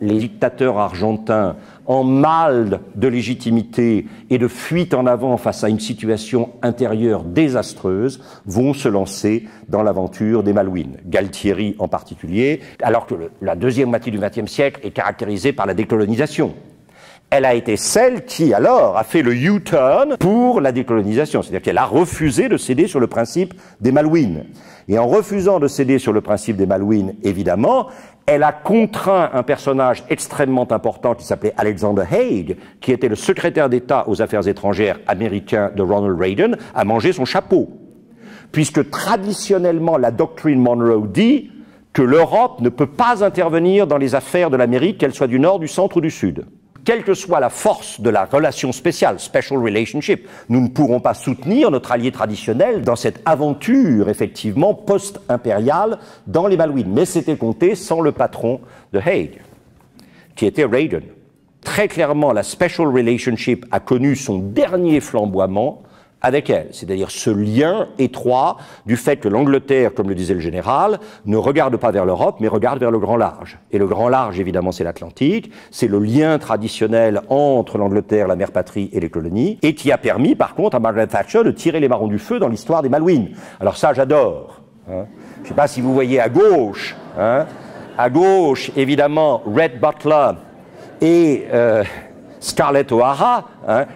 les dictateurs argentins, en mal de légitimité et de fuite en avant face à une situation intérieure désastreuse, vont se lancer dans l'aventure des Malouines, Galtieri en particulier, alors que la deuxième moitié du XXe siècle est caractérisée par la décolonisation. Elle a été celle qui, alors, a fait le U-turn pour la décolonisation. C'est-à-dire qu'elle a refusé de céder sur le principe des Malouines. Et en refusant de céder sur le principe des Malouines, évidemment, elle a contraint un personnage extrêmement important qui s'appelait Alexander Haig, qui était le secrétaire d'État aux affaires étrangères américain de Ronald Reagan, à manger son chapeau. Puisque traditionnellement, la doctrine Monroe dit que l'Europe ne peut pas intervenir dans les affaires de l'Amérique, qu'elles soient du Nord, du Centre ou du Sud. Quelle que soit la force de la relation spéciale, special relationship, nous ne pourrons pas soutenir notre allié traditionnel dans cette aventure, effectivement, post-impériale dans les Malouines. Mais c'était compté sans le patron de Haig, qui était Reagan. Très clairement, la special relationship a connu son dernier flamboiement avec elle, c'est-à-dire ce lien étroit du fait que l'Angleterre, comme le disait le général, ne regarde pas vers l'Europe, mais regarde vers le grand large. Et le grand large, évidemment, c'est l'Atlantique, c'est le lien traditionnel entre l'Angleterre, la mère patrie et les colonies, et qui a permis, par contre, à Margaret Thatcher de tirer les marrons du feu dans l'histoire des Malouines. Alors ça, j'adore. Hein. Je ne sais pas si vous voyez à gauche, évidemment, Red Butler et Scarlett O'Hara,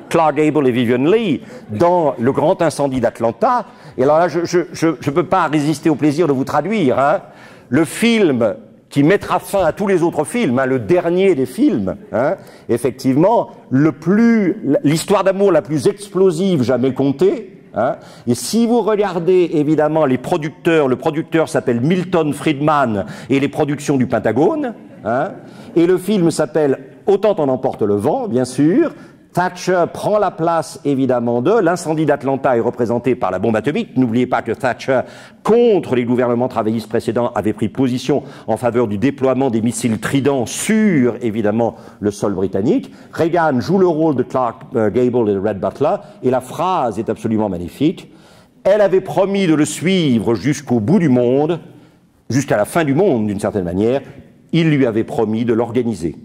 Clark Gable et Vivian Leigh, dans le grand incendie d'Atlanta. Et alors là, je ne peux pas résister au plaisir de vous traduire. Le film qui mettra fin à tous les autres films, le dernier des films, effectivement, l'histoire d'amour la plus explosive jamais contée. Et si vous regardez évidemment les producteurs, le producteur s'appelle Milton Friedman et les productions du Pentagone, et le film s'appelle Autant en emporte le vent, bien sûr. Thatcher prend la place, évidemment, l'incendie d'Atlanta est représenté par la bombe atomique. N'oubliez pas que Thatcher, contre les gouvernements travaillistes précédents, avait pris position en faveur du déploiement des missiles Trident sur, évidemment, le sol britannique. Reagan joue le rôle de Clark Gable et de Red Butler, et la phrase est absolument magnifique. Elle avait promis de le suivre jusqu'au bout du monde, jusqu'à la fin du monde, d'une certaine manière. Il lui avait promis de l'organiser.